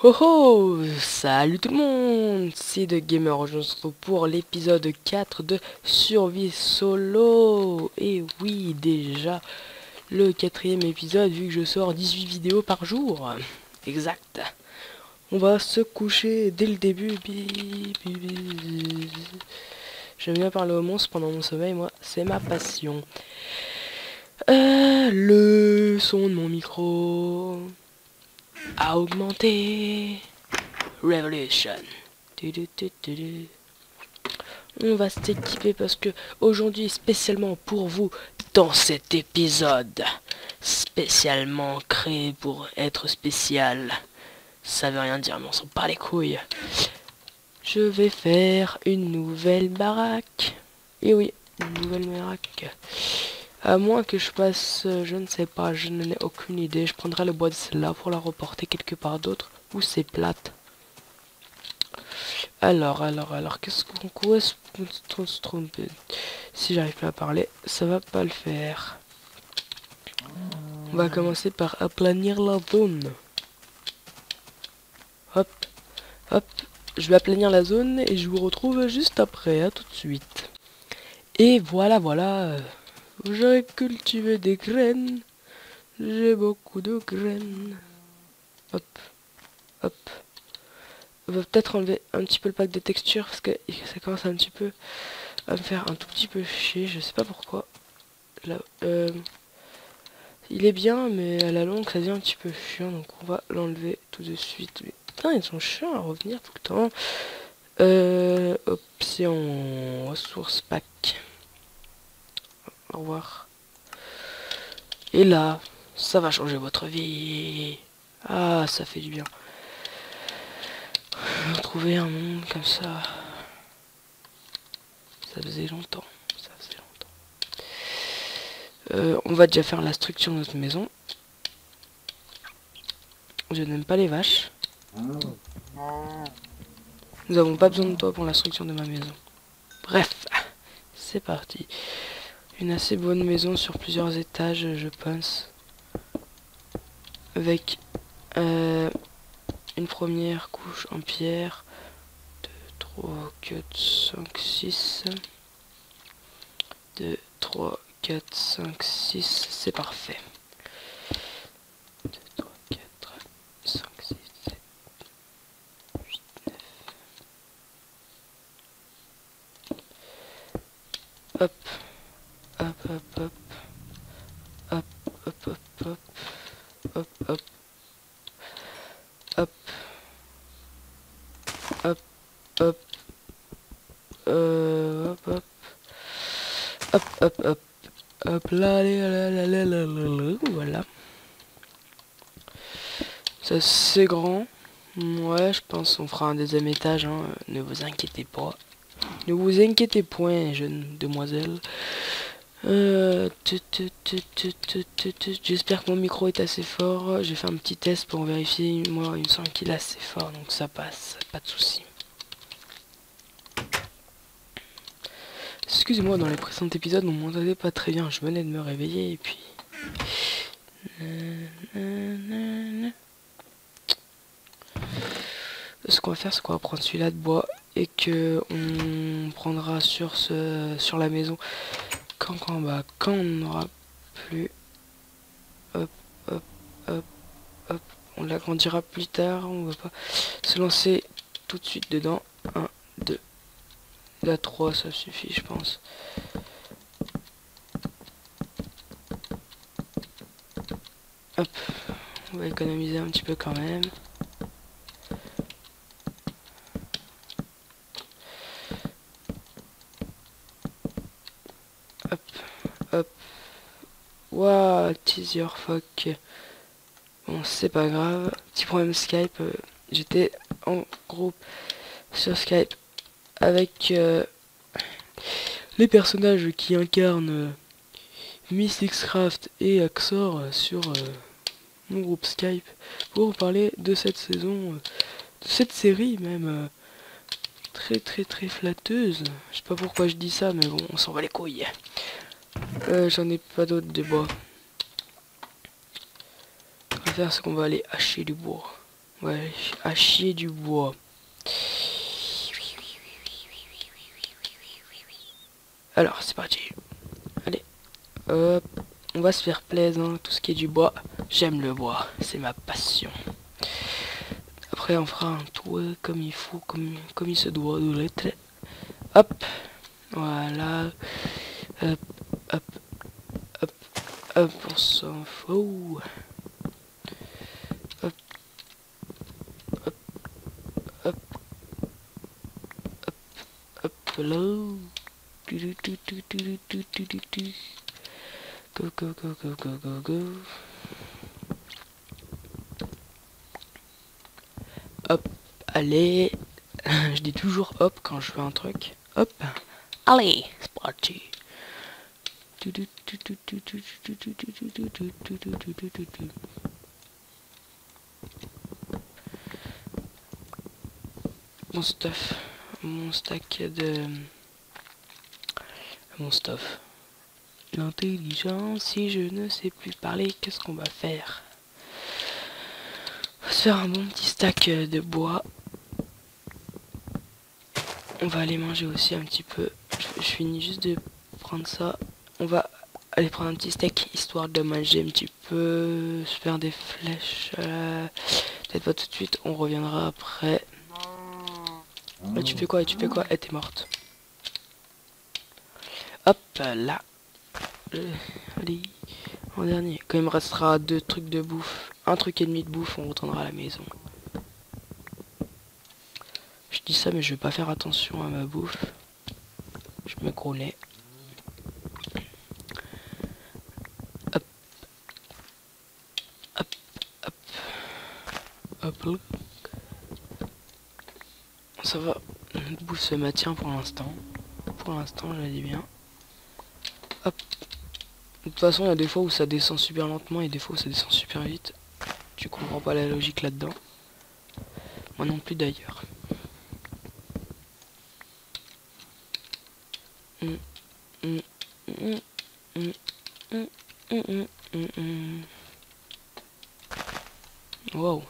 Oh oh, salut tout le monde, c'est The Gamer. Je se retrouve pour l'épisode 4 de Survie Solo. Et oui, déjà le quatrième épisode vu que je sors 18 vidéos par jour. Exact. On va se coucher dès le début. J'aime bien parler aux monstres pendant mon sommeil, moi, c'est ma passion. Le son de mon micro a augmenté. Revolution. On va s'équiper parce que aujourd'hui, spécialement pour vous, dans cet épisode, spécialement créé pour être spécial, ça veut rien dire mais on s'en bat les couilles. Je vais faire une nouvelle baraque. Et oui, une nouvelle baraque. À moins que je passe, je ne sais pas, je n'en ai aucune idée. Je prendrai le bois de celle-là pour la reporter quelque part d'autre où c'est plate. Alors, qu'est-ce qu'on est-ce qu'on se trompe? Si j'arrive pas à parler, ça va pas le faire. On va commencer par aplanir la zone. Hop, hop. Je vais aplanir la zone et je vous retrouve juste après. À tout de suite. Et voilà, voilà. J'ai cultivé des graines. J'ai beaucoup de graines. Hop, hop. On va peut-être enlever un petit peu le pack de texture parce que ça commence un petit peu à me faire un tout petit peu chier. Je sais pas pourquoi. Là, il est bien, mais à la longue, ça devient un petit peu chiant. Donc, on va l'enlever tout de suite. Mais putain, ils sont chiants à revenir tout le temps. Option ressources pack. Au revoir. Et là, ça va changer votre vie. Ah, ça fait du bien. Retrouver un monde comme ça. Ça faisait longtemps. Ça faisait longtemps. On va déjà faire la structure de notre maison. Je n'aime pas les vaches. Nous n'avons pas besoin de toi pour la structure de ma maison. Bref, c'est parti. Une assez bonne maison sur plusieurs étages, je pense. Avec une première couche en pierre. 2, 3, 4, 5, 6. 2, 3, 4, 5, 6. C'est parfait. 2, 3, 4, 5, 6, 7, 8, 9. Hop. Hop, hop, hop. Hop, hop, hop, hop. Hop, hop. Hop. Hop, hop. Hop, hop. Hop, hop, hop. Hop là, voilà. Ça c'est grand. Ouais, je pense qu'on fera un deuxième étage, hein. Ne vous inquiétez pas. Ne vous inquiétez point, jeune demoiselle. J'espère que mon micro est assez fort. J'ai fait un petit test pour vérifier. Moi, il me semble qu'il est assez fort, donc ça passe. Pas de soucis. Excusez-moi, dans les précédents épisodes, on m'entendait pas très bien. Je venais de me réveiller et puis... Ce qu'on va faire, c'est qu'on va prendre celui-là de bois et que on prendra sur la maison quand on n'aura plus. Hop, hop, hop, hop. On l'agrandira plus tard. On va pas se lancer tout de suite dedans. 1, 2, là 3, ça suffit, je pense. Hop, on va économiser un petit peu quand même. Hop, hop. Waouh, teaser fuck. Bon, c'est pas grave. Petit problème Skype. J'étais en groupe sur Skype avec les personnages qui incarnent Mysticscraft et Axor sur mon groupe Skype pour parler de cette saison, de cette série même très très très flatteuse. Je sais pas pourquoi je dis ça, mais bon, on s'en va les couilles. J'en ai pas d'autres de bois. Ce qu'on va faire, c'est qu'on va aller hacher du bois. Ouais, à chier du bois. Alors, c'est parti. Allez, hop. On va se faire plaisir, hein. Tout ce qui est du bois. J'aime le bois, c'est ma passion. Après, on fera un toit comme il faut, comme il se doit de l'être. Hop, voilà. Hop, hop, hop, hop, on s'en fout. Hop, hop, hop, hop, là. Go, go, go, go, go, go, go. Hop, allez. Je dis toujours hop quand je fais un truc. Hop. Allez, c'est parti. Mon stuff. Mon stack de... Mon stuff. L'intelligence, si je ne sais plus parler, qu'est-ce qu'on va faire? On va se faire un bon petit stack de bois. On va aller manger aussi un petit peu. Je finis juste de prendre ça. On va aller prendre un petit steak histoire de manger un petit peu. Se faire des flèches. Peut-être pas tout de suite. On reviendra après. Là, tu fais quoi? Tu fais quoi? Elle t'es morte. Hop là. Allez. En dernier. Quand il me restera 2 trucs de bouffe. Un truc et demi de bouffe. On retournera à la maison. Je dis ça mais je vais pas faire attention à ma bouffe. Je me grôlais. Hop. Hop. Hop. Hop. Ça va. Notre bouffe se maintient pour l'instant. Pour l'instant, je la dis bien. Hop. De toute façon, il y a des fois où ça descend super lentement et des fois où ça descend super vite. Tu comprends pas la logique là-dedans. Moi non plus d'ailleurs. Wow.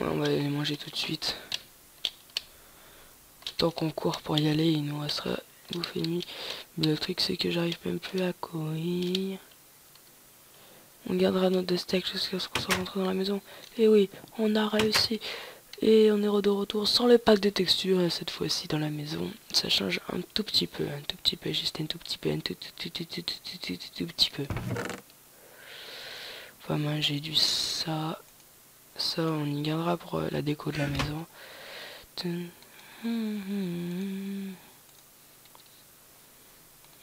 On va aller manger tout de suite. Tant qu'on court pour y aller, il nous restera bouffe et demi. Mais le truc c'est que j'arrive même plus à courir. On gardera notre steak jusqu'à ce qu'on soit rentré dans la maison. Et oui, on a réussi. Et on est de retour sans le pack de texture. Et cette fois-ci dans la maison, ça change un tout petit peu. Un tout petit peu, juste un tout petit peu. Un tout petit peu. On va manger du ça. Ça, on y gardera pour la déco de la maison.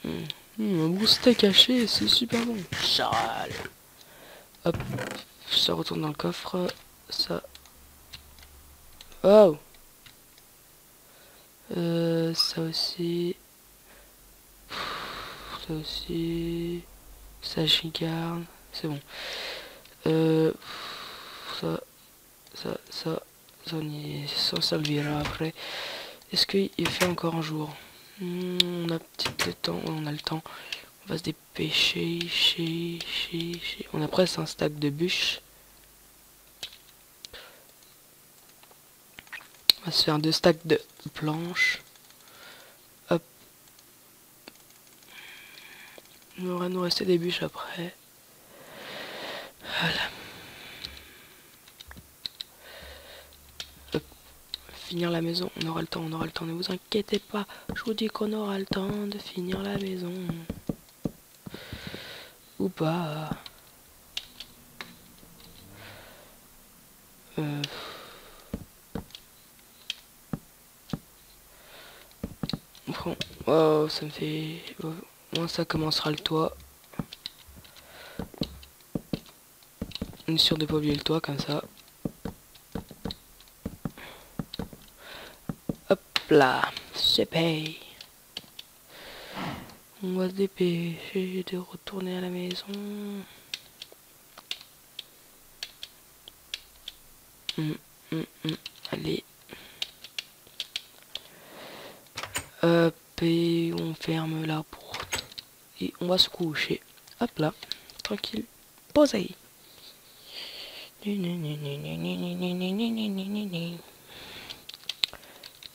Un bon steak haché, c'est super bon. Charal. Hop, ça retourne dans le coffre. Ça. Oh. Ça aussi. Ça aussi. Ça j'y garde. C'est bon. Ça. Ça on le verra après. Est-ce qu'il fait encore un jour? On a peut-être le temps. On a le temps. On va se dépêcher. On a presque un stack de bûches. On va se faire 2 stacks de planches. Hop. Il va nous rester des bûches après. Voilà. Hop. Finir la maison. On aura le temps. Ne vous inquiétez pas. Je vous dis qu'on aura le temps de finir la maison. Ou pas. Bon. Oh, ça me fait... Oh. Moi, ça commencera le toit. On est sûr de pas oublier le toit comme ça. Hop là, c'est paye. On va se dépêcher de retourner à la maison. Allez. Hop, et on ferme la porte. Et on va se coucher. Hop là, tranquille. Posez.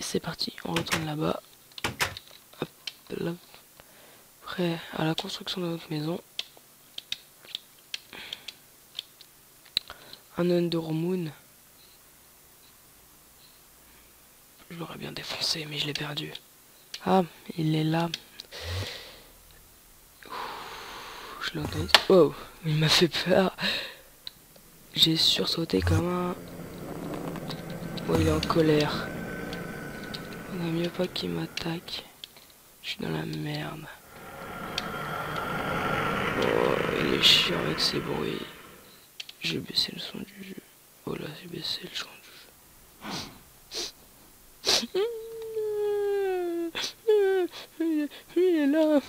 C'est parti, on retourne là-bas. Là. Prêt à la construction de notre maison. Un Undermoon. Je l'aurais bien défoncé, mais je l'ai perdu. Ah, il est là. Je l'ai entendu. Oh, il m'a fait peur. J'ai sursauté comme un... Oh, il est en colère. Il vaut mieux pas qu'il m'attaque. Je suis dans la merde. Oh, il est chiant avec ses bruits. J'ai baissé le son du jeu. Oh là, j'ai baissé le son du jeu. Il est là.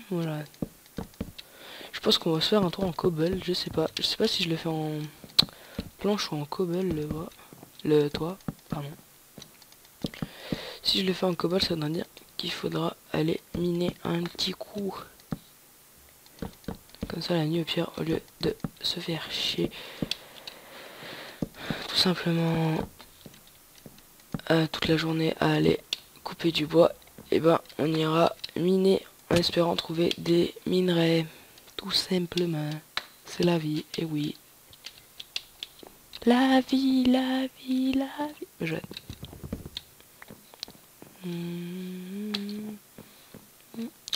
Voilà. Je pense qu'on va se faire un tour en cobble, je sais pas si je le fais en planche ou en cobble le toit, pardon. Si je le fais en cobble, ça veut dire qu'il faudra aller miner un petit coup. Comme ça la nuit au pire, au lieu de se faire chier, tout simplement toute la journée à aller couper du bois, et ben on ira miner en espérant trouver des minerais. Tout simplement. C'est la vie, et oui. La vie, la vie, la vie. Je...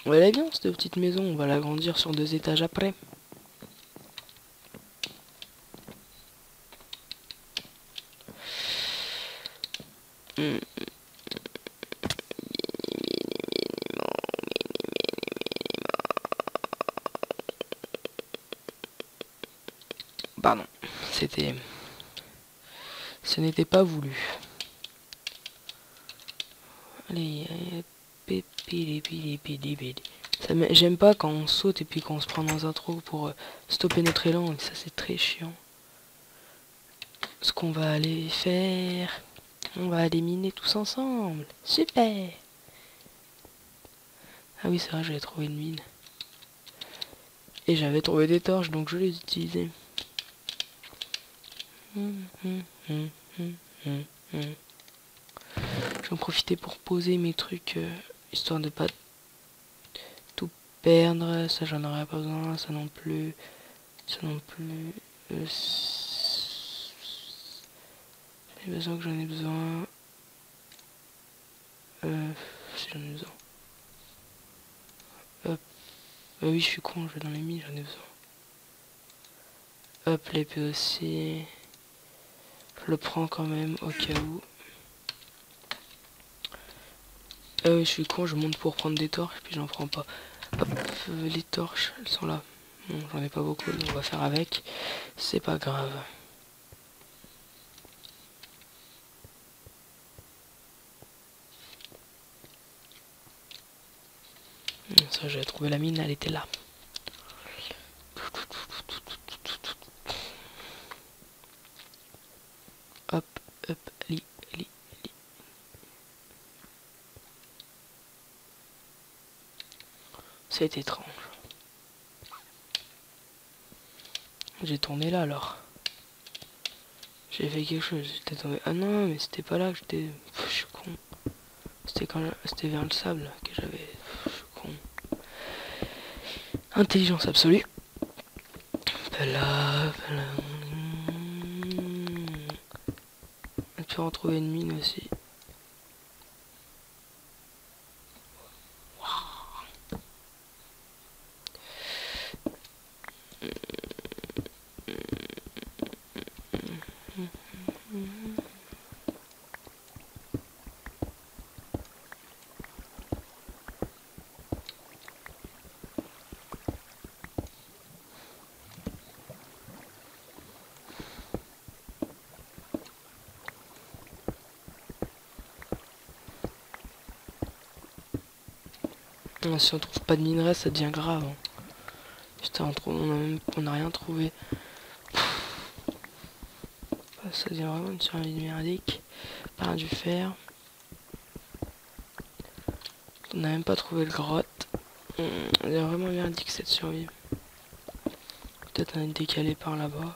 Ouais, elle est bien cette petite maison, on va l'agrandir sur 2 étages après. Pardon, c'était... Ce n'était pas voulu. Allez, j'aime pas quand on saute et puis qu'on se prend dans un trou pour stopper notre élan, ça c'est très chiant. Ce qu'on va aller faire, on va aller miner tous ensemble. Super. Ah oui, c'est vrai, j'avais trouvé une mine. Et j'avais trouvé des torches, donc je les utilisais. J'en profitais pour poser mes trucs, histoire de pas tout perdre. Ça, j'en aurais pas besoin, ça non plus. Ça non plus. J'ai besoin que j'en ai besoin. Si j'en ai besoin. Hop. Oui, je suis con, je vais dans les mines, j'en ai besoin. Hop, l'épée aussi. Je le prends quand même au cas où. Je suis con, je monte pour prendre des torches, puis j'en prends pas. Hop, les torches, elles sont là. Bon, j'en ai pas beaucoup, donc on va faire avec. C'est pas grave. Ça, j'avais trouvé la mine, elle était là. Hop, hop, li. C'est étrange. J'ai tourné là alors. J'ai fait quelque chose, j'étais tombé. Ah non, mais c'était pas là que j'étais. Je suis con. C'était vers le sable que j'avais. Je suis con. Intelligence absolue. Là. On peut en trouver une mine aussi. Si on trouve pas de minerais, ça devient grave. Hein. Putain, on a rien trouvé. Ça devient vraiment une survie merdique. Par du fer. On n'a même pas trouvé le grotte. On est vraiment bien dit que cette survie. Peut-être un décalé par là-bas.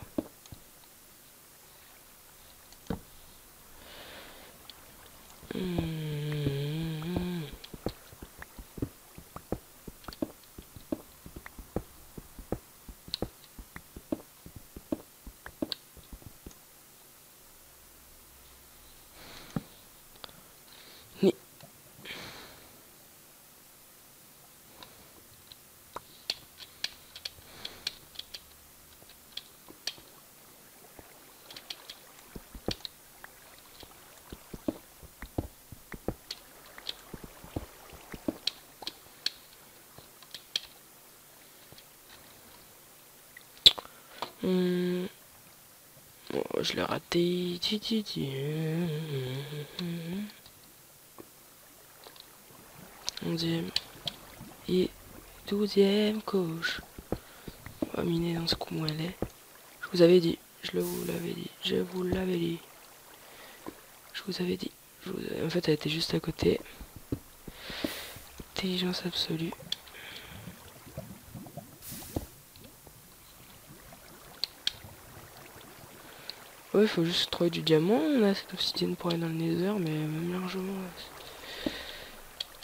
Ni. Oh, je l'ai raté. 11e et 12e couche. On va miner dans ce coup où elle est. Je vous avais dit. Je vous l'avais dit. Je vous l'avais dit. Je vous avais dit. En fait, elle était juste à côté. Intelligence absolue. Ouais, il faut juste trouver du diamant. On a cette obsidienne pour aller dans le nether, mais même largement.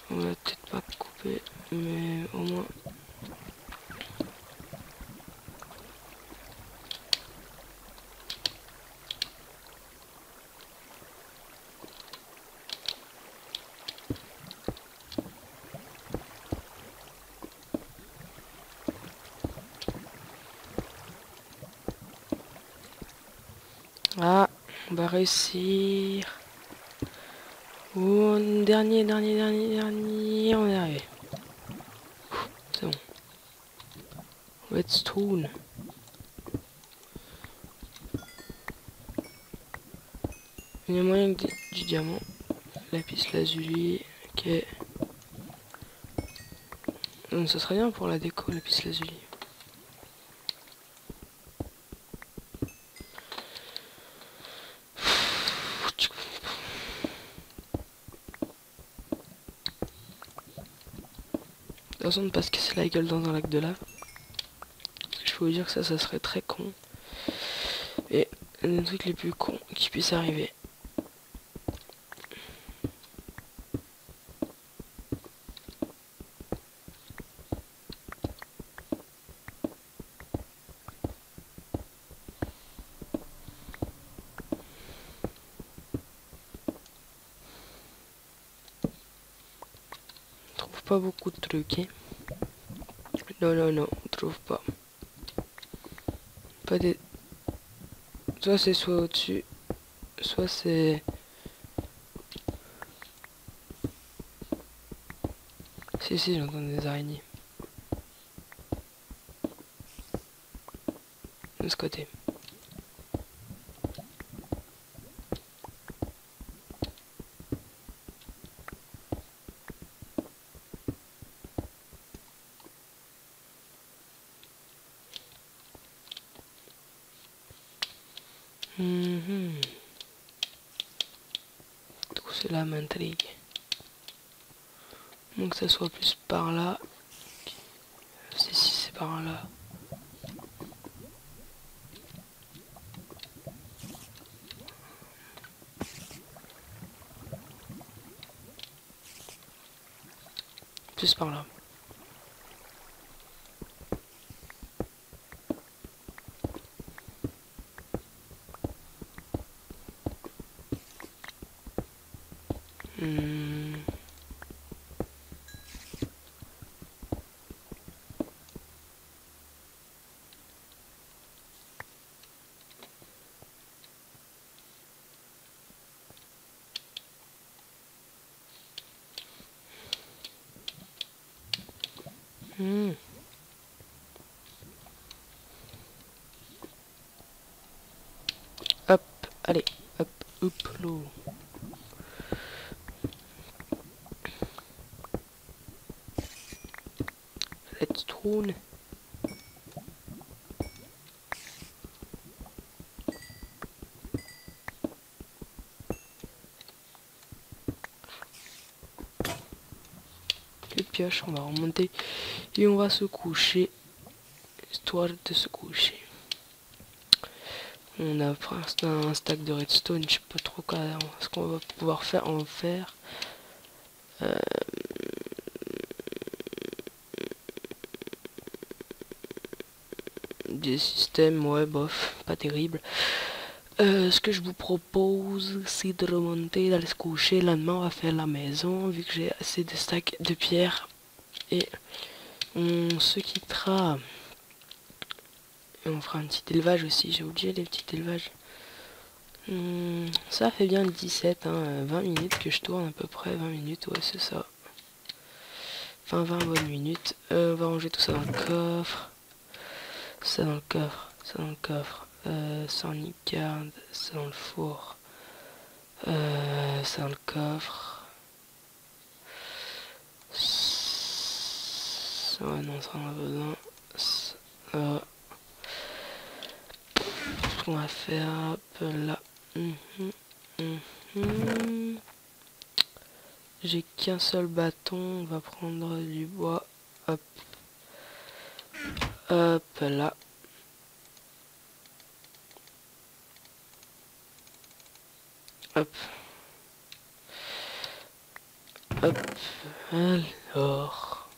On va peut-être pas couper, mais au moins. Ah, on va réussir. Oh, dernier, on est arrivé. C'est bon. Redstone. Il y a moyen que du diamant. Lapis lazuli. Ok. Donc ça serait bien pour la déco, lapis lazuli. De toute façon, ne pas se casser la gueule dans un lac de lave. Je peux vous dire que ça serait très con. Et un des trucs les plus cons qui puissent arriver. On trouve pas beaucoup de trucs, hein. Non, on trouve pas. Pas des... Soit c'est soit au-dessus, soit c'est... Si, j'entends des araignées. De ce côté. Tout cela m'intrigue. Donc ça soit plus par là. Si c'est par là. Plus par là. Hop, allez, hop, l'eau. Let's tourne. pioche, on va remonter et on va se coucher, histoire de se coucher. On a pour l'instant un stack de redstone, je sais pas trop ce qu'on va pouvoir faire, en faire. Des systèmes, ouais, bof, pas terrible. Ce que je vous propose, c'est de remonter, d'aller se coucher. Le lendemain, on va faire la maison, vu que j'ai assez de stacks de pierre. Et on se quittera. Et on fera un petit élevage aussi, j'ai oublié les petits élevages. Ça fait bien 17, hein, 20 minutes que je tourne à peu près, 20 minutes, ouais c'est ça. Enfin 20 bonnes minutes. On va ranger tout ça dans le coffre. Ça dans le coffre, ça dans le coffre. Ça en garde, ça dans le four. Ça dans le coffre. Ça, ouais, non, ça en a besoin. Ça, ce qu'on va faire, hop là. J'ai qu'un seul bâton, on va prendre du bois. Hop. Hop là. Hop. Hop. Alors.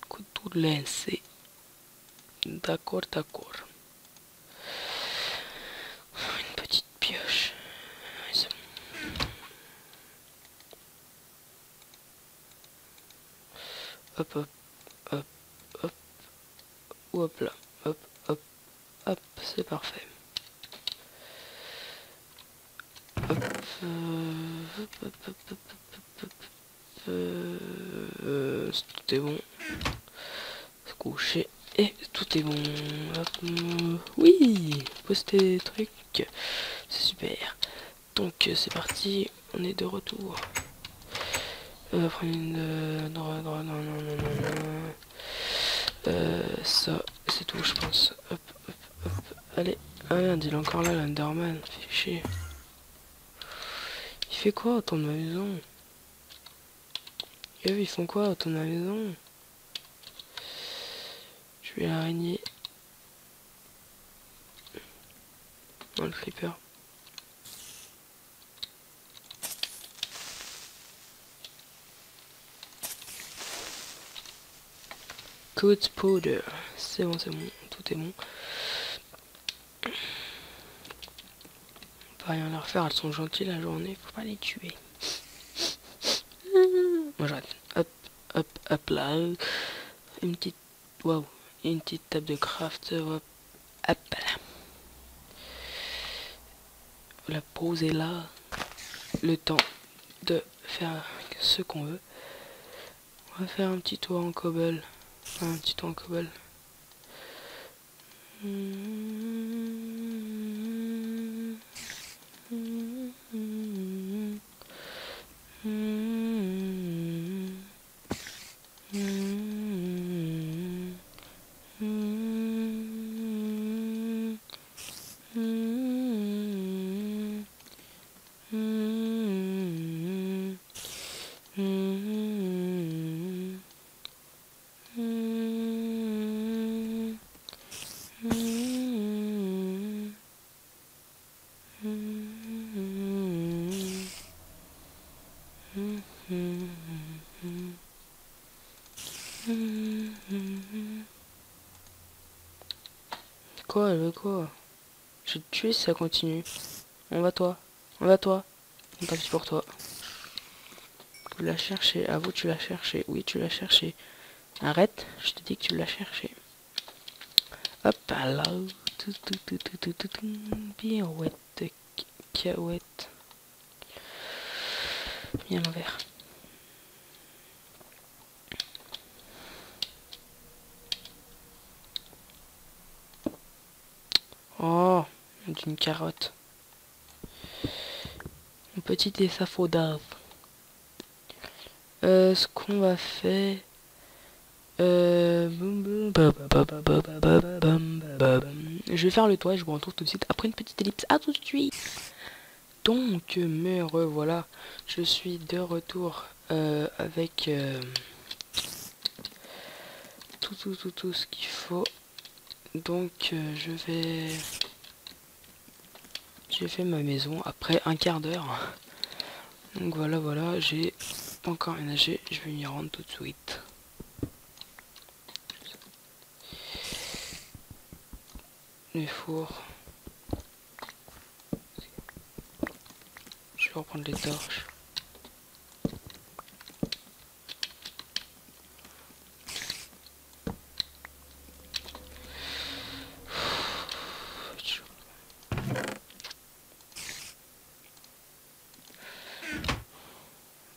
Couteau de lancé. D'accord, d'accord. Une petite pioche. Hop, hop, hop, hop. Hop là. Hop, hop, hop. C'est parfait. Hop, hop, hop, hop, hop, hop. Tout est bon. Se coucher. Et tout est bon. Hop. Oui, poster truc. C'est super. Donc c'est parti. On est de retour. Prendre une droite, non. Ça, c'est tout, je pense. Hop, hop, hop. Allez. Ah merde, il est encore là, l'Enderman. Fait chier. Il fait quoi autour de ma maison? Et eux, ils font quoi autour de ma maison? Je vais l'araignée. Dans le creeper. Code powder. C'est bon, tout est bon. Pas rien à leur faire, elles sont gentilles la journée, faut pas les tuer. Moi j'arrête. Hop, hop, hop là. Une petite. Waouh. Une petite table de craft. Hop, hop là. La poser là. Le temps de faire ce qu'on veut. On va faire un petit toit en cobble. Un petit toit en cobble. Quoi, elle veut quoi? Je vais te tuer si ça continue. On va toi. On va toi. Tant pis pour toi. Tu l'as cherché. À vous, tu l'as cherché. Oui, tu l'as cherché. Arrête. Je te dis que tu l'as cherché. Hop là. Pirouette. Cahuète. Bien à l'envers. Oh, d'une carotte. Un petit échafaudage. Ce qu'on va faire... Je vais faire le toit et je vous retrouve tout de suite après une petite ellipse. À tout de suite. Donc, me revoilà. Je suis de retour avec tout ce qu'il faut. Donc j'ai fait ma maison après un quart d'heure. Donc voilà, j'ai pas encore ménagé, je vais y rendre tout de suite. Les fours. Je vais reprendre les torches.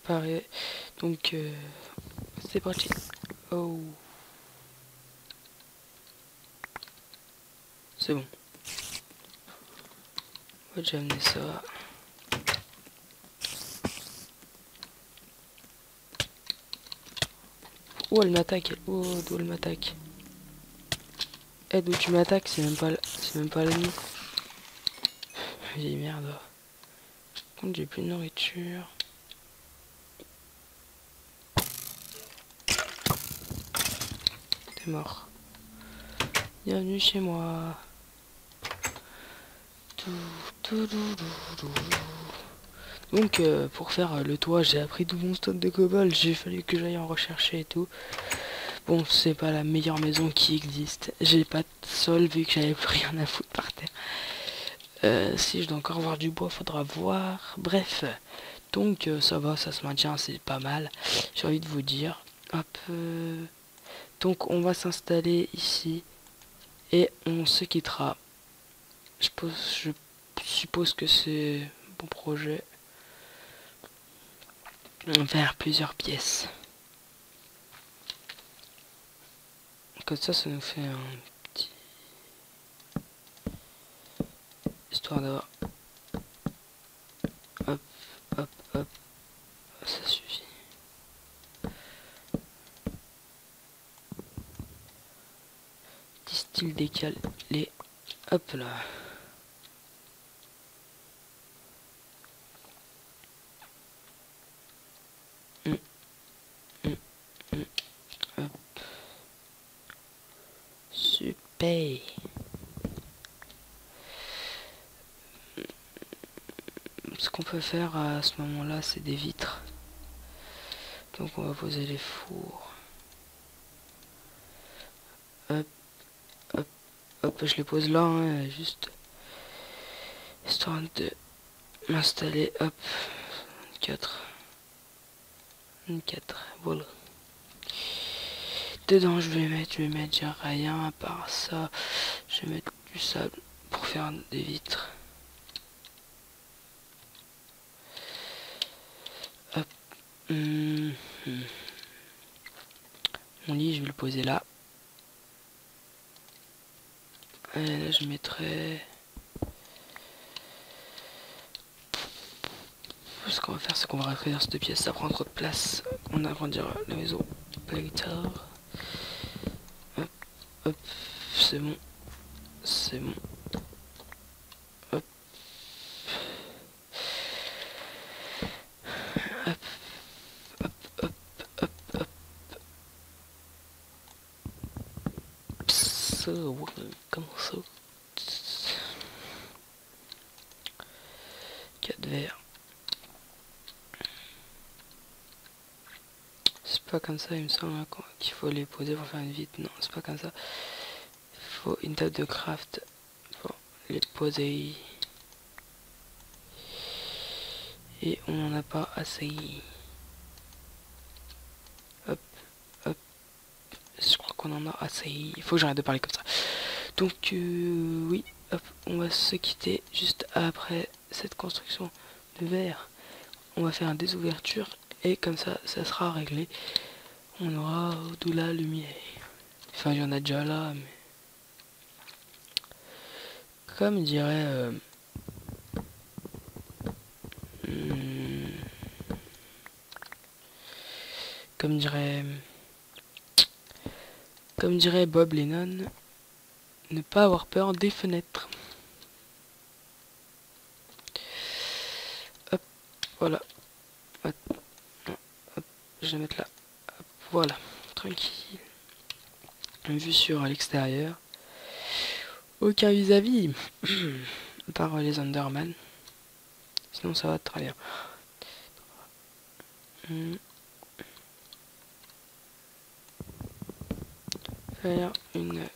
Pareil. Donc c'est parti. Oh. C'est bon. On va déjà amener ça. Oh, elle m'attaque. Oh, d'où elle m'attaque. Eh, d'où tu m'attaques, c'est même pas l'ennemi. Vieille merde. Par contre, j'ai plus de nourriture. T'es mort. Bienvenue chez moi. Donc pour faire le toit, j'ai appris tout mon stock de cobalt, j'ai fallu que j'aille en rechercher et tout. Bon, c'est pas la meilleure maison qui existe. J'ai pas de sol vu que j'avais plus rien à foutre par terre. Si je dois encore avoir du bois, faudra voir. Bref, donc ça va, ça se maintient, c'est pas mal. J'ai envie de vous dire. Hop. Donc on va s'installer ici et on se quittera. Je suppose que c'est un bon projet. Vers plusieurs pièces. Comme ça nous fait un petit... Histoire d'avoir... Hop, hop, hop. Ça suffit. Petit style décalé. Hop là. Hop. Super. Ce qu'on peut faire à ce moment-là, c'est des vitres. Donc on va poser les fours. Hop, hop, hop, je les pose là, hein, juste histoire de m'installer. Hop, 4, voilà. Dedans je vais mettre déjà rien à part ça. Je vais mettre du sable pour faire des vitres. Hop. Mon lit je vais le poser là. Et là je mettrai... Ce qu'on va faire, c'est qu'on va rétrécir cette pièce, ça prend trop de place. On agrandira la maison plus tard. Hop, hop, c'est bon. C'est bon. Hop. Hop, hop, hop, hop, hop. Ça, ouais, comment ça? 4 verres. C'est pas comme ça, il me semble qu'il faut les poser pour faire une vitre. Non, c'est pas comme ça. Il faut une table de craft pour les poser. Et on n'en a pas assez. Hop, hop. Je crois qu'on en a assez. Il faut que j'arrête de parler comme ça. Donc, oui, hop, on va se quitter juste après cette construction de verre. On va faire des ouvertures et comme ça sera réglé. On aura de la lumière. Enfin, il y en a déjà là, mais... Comme dirait... Comme dirait Bob Lennon, ne pas avoir peur des fenêtres. Hop, voilà. Hop, hop. je vais mettre là. Hop, voilà, tranquille. Une vue sur l'extérieur. Aucun vis-à-vis. Par les Enderman. Sinon ça va très bien. Faire une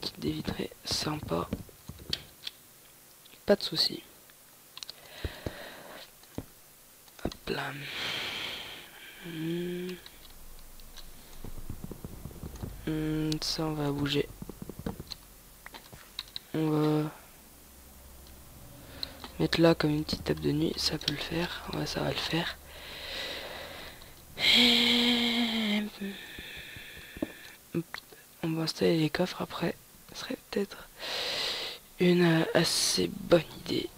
petite baie vitrée sympa. Pas de soucis. Hop là. Ça on va bouger. On va mettre là comme une petite table de nuit, ça peut le faire. Ouais, ça va le faire. On va installer les coffres après. Ce serait peut-être une assez bonne idée.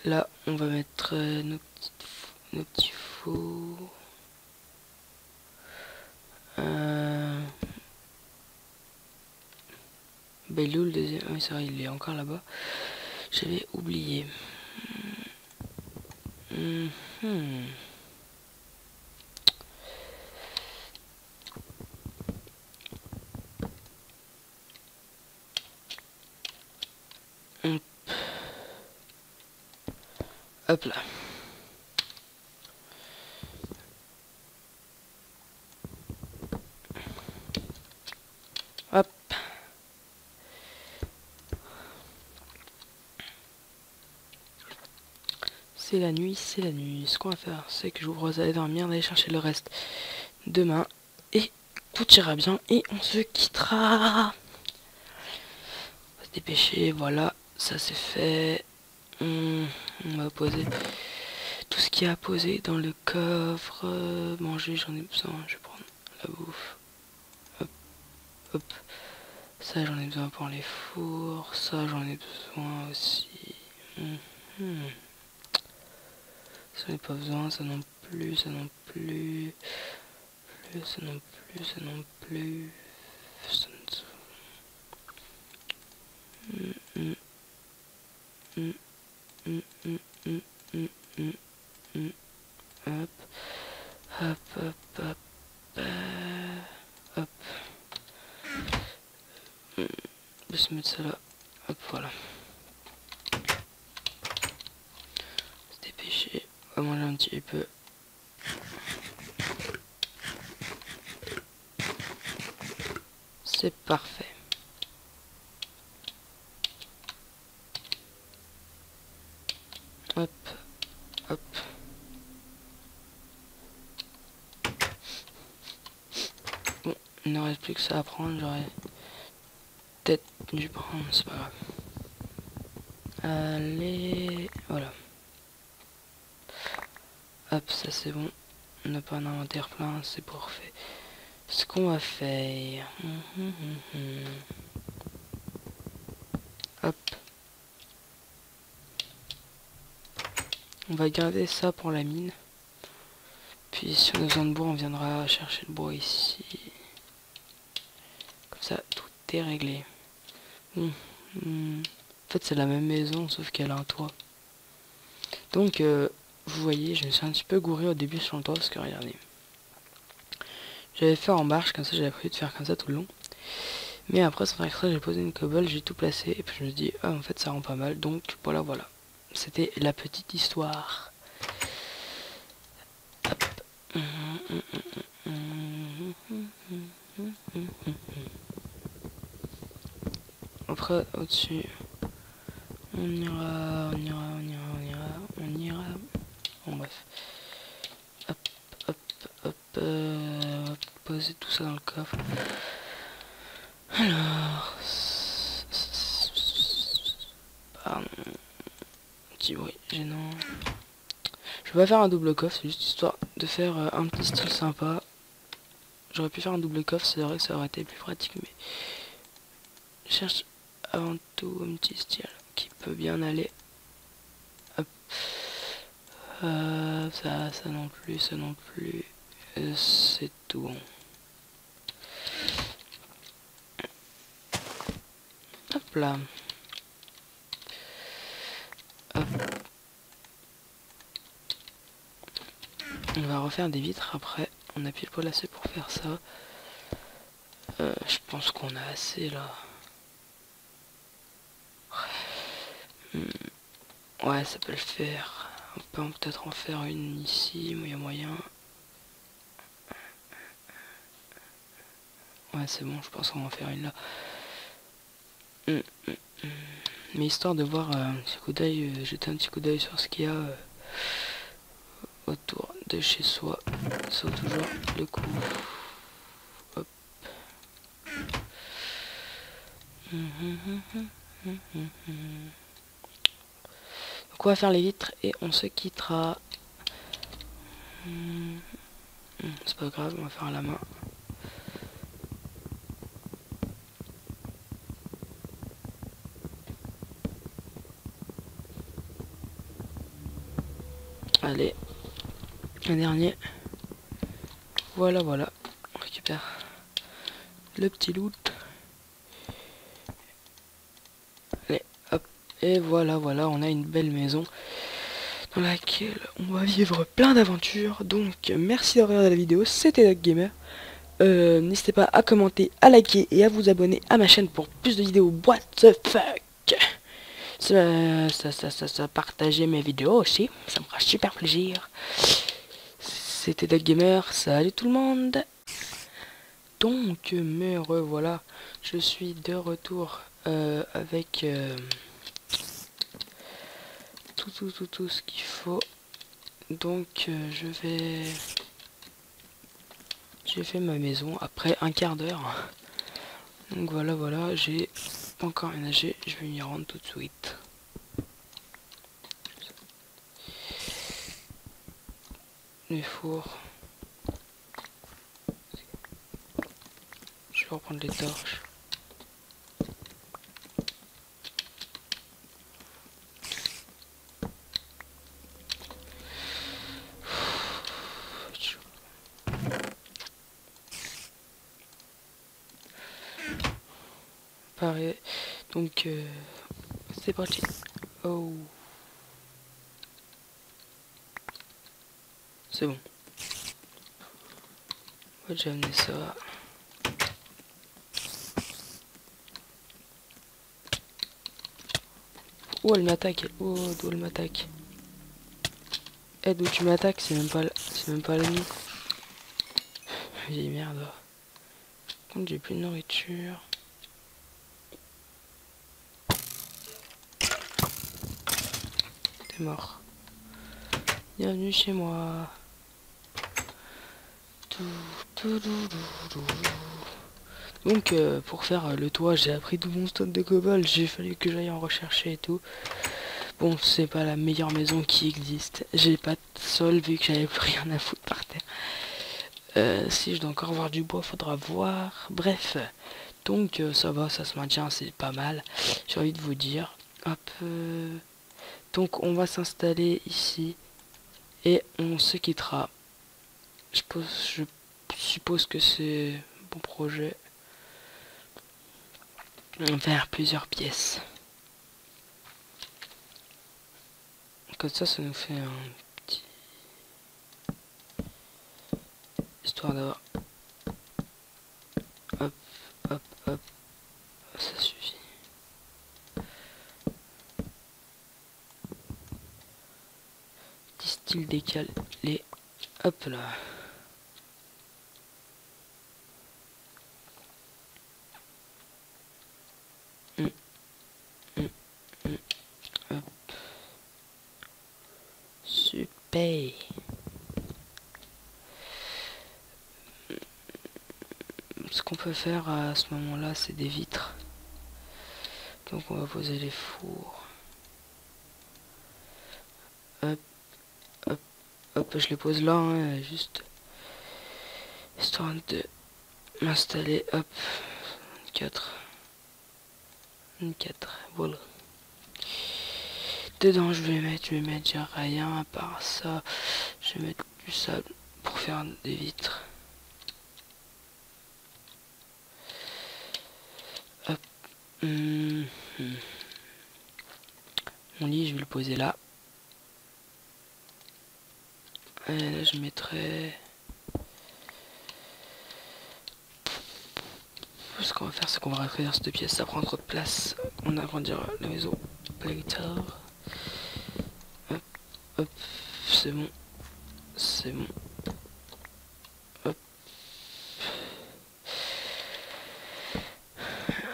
Là, on va mettre nos petits fours. Belou, le deuxième. Oui, c'est vrai, il est encore là-bas. J'avais oublié. Hop là. Hop. C'est la nuit, c'est la nuit. Ce qu'on va faire, c'est que je vous propose d'aller dormir, d'aller chercher le reste demain. Et tout ira bien et on se quittera. On va se dépêcher, voilà, ça c'est fait. On va poser tout ce qu'il y a à poser dans le coffre. Manger, j'en ai besoin, je vais prendre la bouffe. Hop, hop. Ça j'en ai besoin pour les fours, ça j'en ai besoin aussi. Ça j'en ai pas besoin, ça non plus, ça non plus. Ça non plus, ça non plus. Ça Hop, hop, hop, hop, hop. Je vais se mettre ça là. Hop, voilà. Se dépêcher. On va manger un petit peu. C'est parfait. Hop, hop. Bon, il ne reste plus que ça à prendre. J'aurais peut-être dû prendre, c'est pas grave. Allez, voilà. Hop, ça c'est bon. On n'a pas un inventaire plein, c'est parfait. Ce qu'on va faire... Hop. On va garder ça pour la mine. Puis si on a besoin de bois, on viendra chercher le bois ici. Comme ça, tout est réglé. En fait, c'est la même maison, sauf qu'elle a un toit. Donc, vous voyez, je me suis un petit peu gouré au début sur le toit, parce que regardez. J'avais fait en marche, comme ça, j'avais prévu de faire comme ça tout le long. Mais après, sans faire exprès, j'ai posé une cobble, j'ai tout placé, et puis je me dis, ah, en fait, ça rend pas mal. Donc, voilà, voilà. C'était la petite histoire. Après, au-dessus, on ira. Bon, bref. Hop, hop, hop. On va poser tout ça dans le coffre. Alors. Pardon. Petit bruit gênant. Je vais pas faire un double coffre, c'est juste histoire de faire un petit style sympa. J'aurais pu faire un double coffre, c'est vrai que ça aurait été plus pratique, mais je cherche avant tout un petit style qui peut bien aller. Hop. Ça non plus, ça non plus. C'est tout bon. là. Hop. On va refaire des vitres après. On a pile poil assez pour faire ça. Je pense qu'on a assez là. Ouais, ça peut le faire. On peut peut-être en faire une ici, il y a moyen. Ouais, c'est bon, je pense qu'on va en faire une là. Mais histoire de voir un petit coup d'œil, jeter un petit coup d'œil sur ce qu'il y a autour de chez soi. Ça vaut toujours le coup. Hop. Donc on va faire les vitres et on se quittera. C'est pas grave, on va faire à la main. Allez, un dernier. Voilà, voilà. On récupère le petit loot. Allez, hop. Et voilà, voilà, on a une belle maison dans laquelle on va vivre plein d'aventures. Donc, merci d'avoir regardé la vidéo. C'était Doc Gamer. N'hésitez pas à commenter, à liker et à vous abonner à ma chaîne pour plus de vidéos. What the fuck? Ça partager mes vidéos aussi, ça me fera super plaisir. C'était Doc Gamer, salut tout le monde. Donc me revoilà, je suis de retour avec tout ce qu'il faut. Donc j'ai fait ma maison après un quart d'heure. Donc voilà, j'ai pas encore ménagé, je vais y rendre tout de suite. Les fours. Je vais reprendre les torches. Pareil. Donc c'est parti. Oh. C'est bon. Ouais, j'ai amené ça. Oh, elle m'attaque. Oh, d'où elle m'attaque. Eh, d'où tu m'attaques, c'est même pas l'ennemi. Vieille merde. Par contre, j'ai plus de nourriture. T'es mort. Bienvenue chez moi. Donc pour faire le toit, j'ai appris tout mon stock de cobalt, j'ai fallu que j'aille en rechercher et tout. Bon, c'est pas la meilleure maison qui existe. J'ai pas de sol vu que j'avais plus rien à foutre par terre. Si je dois encore voir du bois, faudra voir. Bref, donc ça va, ça se maintient, c'est pas mal. J'ai envie de vous dire. Hop. Donc on va s'installer ici et on se quittera. Je suppose que c'est un bon projet. Vers plusieurs pièces. Comme ça nous fait un petit... Histoire d'avoir... Hop, hop. Ça suffit. Petit style décalé. Hop là. Hop. Super. Ce qu'on peut faire à ce moment-là, c'est des vitres. Donc on va poser les fours. Hop, je les pose là, hein, juste histoire de m'installer. Hop, 4, voilà. Dedans, je vais mettre déjà rien à part ça. Je vais mettre du sable pour faire des vitres. Hop, Mon lit, je vais le poser là. Et là, je mettrai... Ce qu'on va faire, c'est qu'on va rétrécir cette pièce, ça prend trop de place. On agrandira la maison plus tard. Hop, hop, c'est bon. C'est bon. Hop.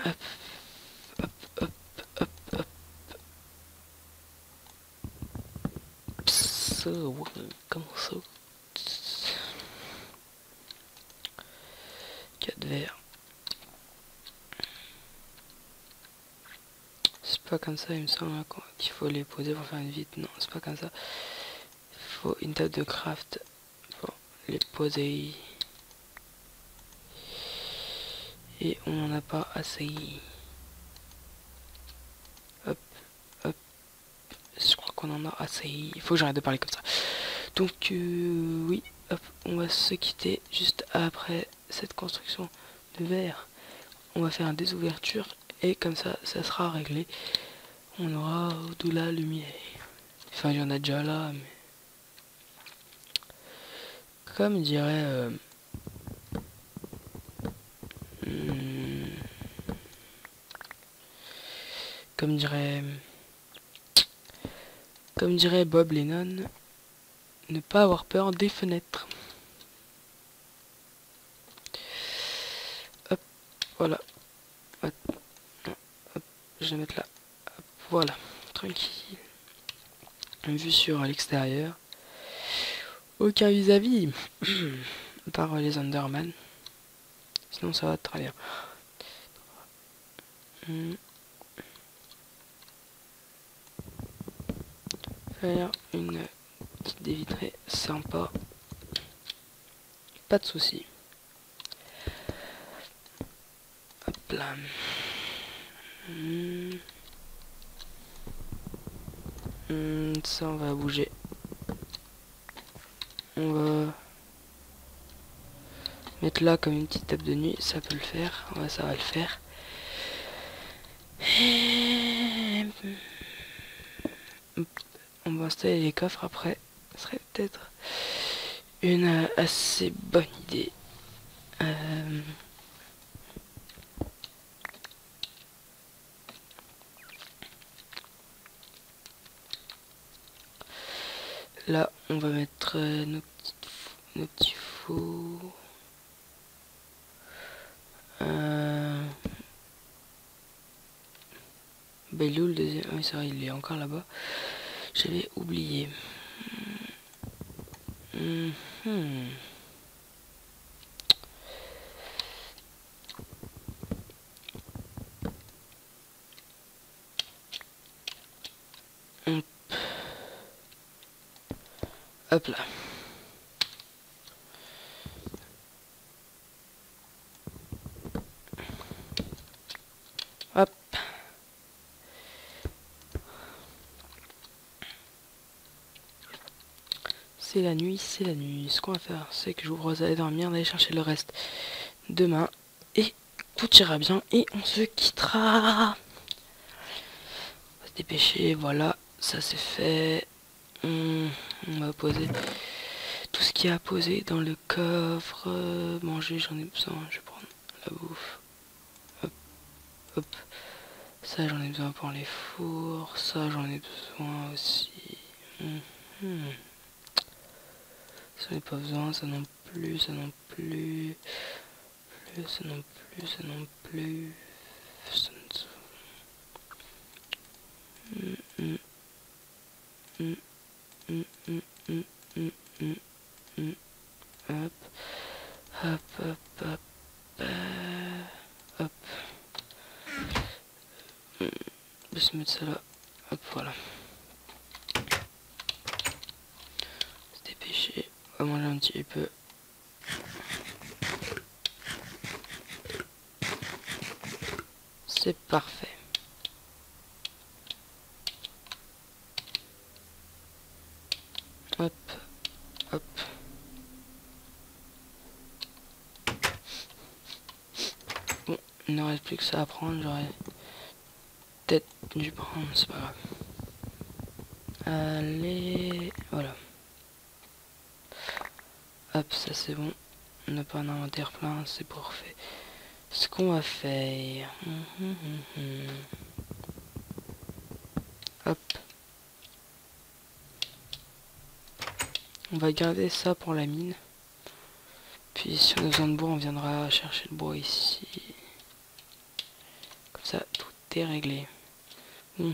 Hop, hop, hop, hop, hop. Ça, ouais, comment ça? 4 verres. C'est pas comme ça, il me semble qu'il faut les poser pour faire une vitre. Non, c'est pas comme ça. Il faut une table de craft pour les poser. Et on n'en a pas assez. Hop, hop. Je crois qu'on en a assez. Il faut que j'arrête de parler comme ça. Donc, oui, hop, on va se quitter juste après cette construction de verre. On va faire des ouvertures et comme ça, ça sera réglé. On aura de la lumière. Enfin, il y en a déjà là, mais... Comme dirait... Comme dirait... Comme dirait Bob Lennon, ne pas avoir peur des fenêtres. Hop, voilà. Hop, hop, je vais mettre là. Hop, voilà, tranquille. Une vue sur l'extérieur. Aucun vis-à-vis. Par les Underman. Sinon ça va très bien. Faire une petite baie vitrée sympa. Pas de soucis. Hop là. Ça on va bouger. On va mettre là comme une petite table de nuit. Ça peut le faire. Ouais, ça va le faire. On va installer les coffres après. Ce serait peut-être une assez bonne idée. Là, on va mettre nos petits fours. Belou, le deuxième. Oui, c'est vrai, il est encore là-bas. J'avais oublié. Hop là. Hop. C'est la nuit, c'est la nuit. Ce qu'on va faire, c'est que je vous propose d'aller dormir, d'aller chercher le reste demain. Et tout ira bien et on se quittera. On va se dépêcher, voilà, ça c'est fait. On va poser tout ce qu'il y a à poser dans le coffre. Manger, j'en ai besoin, je vais prendre la bouffe. Hop, hop. Ça j'en ai besoin pour les fours, ça j'en ai besoin aussi. Ça j'en ai pas besoin, ça non plus, ça non plus. Ça non plus, ça non plus. Ça Hop, hop, hop, hop, hop. Je vais se mettre ça là. Hop, voilà. Se dépêcher. On va manger un petit peu. C'est parfait. Hop, hop. Bon, il ne reste plus que ça à prendre. J'aurais peut-être dû prendre, c'est pas grave. Allez, voilà. Hop, ça c'est bon. On n'a pas un inventaire plein, c'est parfait. Ce qu'on va faire... Hop. On va garder ça pour la mine. Puis si on a besoin de bois, on viendra chercher le bois ici. Comme ça, tout est réglé. En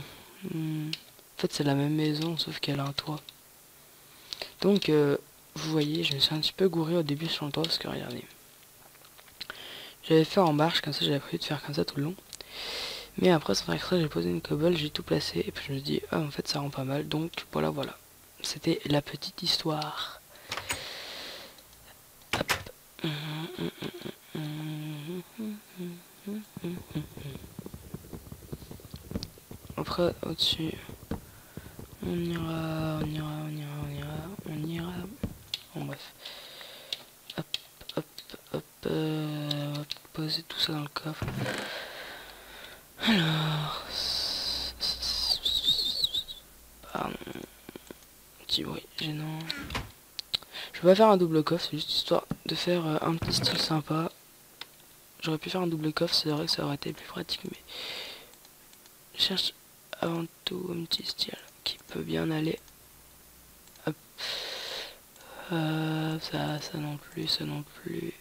fait, c'est la même maison, sauf qu'elle a un toit. Donc, vous voyez, je me suis un petit peu gouré au début sur le toit, parce que regardez. J'avais fait en marche, comme ça, j'avais prévu de faire comme ça tout le long. Mais après, sans faire exprès, j'ai posé une cobble, j'ai tout placé, et puis je me suis dit, ah, en fait, ça rend pas mal. Donc, voilà, voilà. C'était la petite histoire. Hop. Après, au-dessus, on ira. Bon, bref. Hop, hop, hop. On va poser tout ça dans le coffre. Alors. Pardon. Petit bruit gênant. Je vais pas faire un double coffre, c'est juste histoire de faire un petit style sympa. J'aurais pu faire un double coffre, c'est vrai que ça aurait été plus pratique, mais je cherche avant tout un petit style qui peut bien aller. Hop. Ça non plus, ça non plus.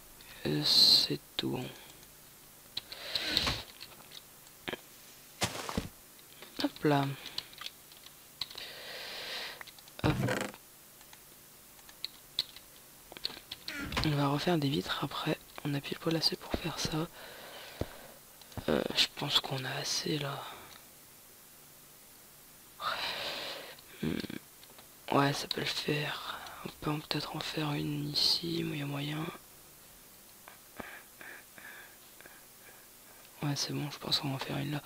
C'est tout bon. Hop là. Hop. On va refaire des vitres après. On a pile poil assez pour faire ça. Je pense qu'on a assez là. Ouais, ça peut le faire. On peut peut-être en faire une ici, mais il y a moyen. Ouais, c'est bon, je pense qu'on va en faire une là.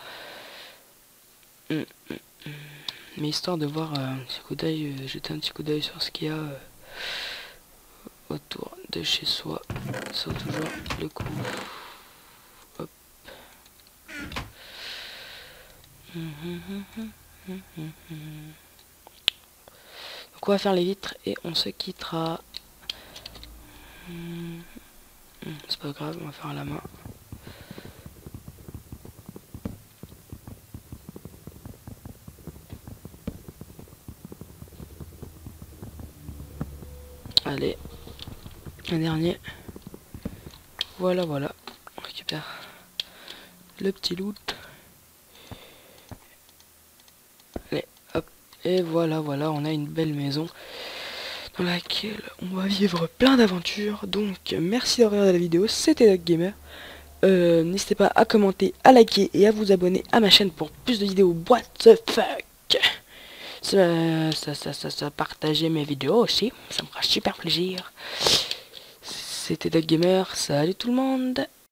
Mais histoire de voir un petit coup d'œil, jeter un petit coup d'œil sur ce qu'il y a autour de chez soi. Ça vaut toujours le coup. Hop. Donc on va faire les vitres et on se quittera. C'est pas grave, on va faire à la main. Allez, un dernier. Voilà, voilà. On récupère le petit loot. Allez, hop. Et voilà, voilà, on a une belle maison dans laquelle on va vivre plein d'aventures. Donc, merci d'avoir regardé la vidéo. C'était Doc Gamer. N'hésitez pas à commenter, à liker et à vous abonner à ma chaîne pour plus de vidéos. What the fuck? Ça partager mes vidéos aussi, ça me fera super plaisir. C'était Doc Gamer, salut tout le monde.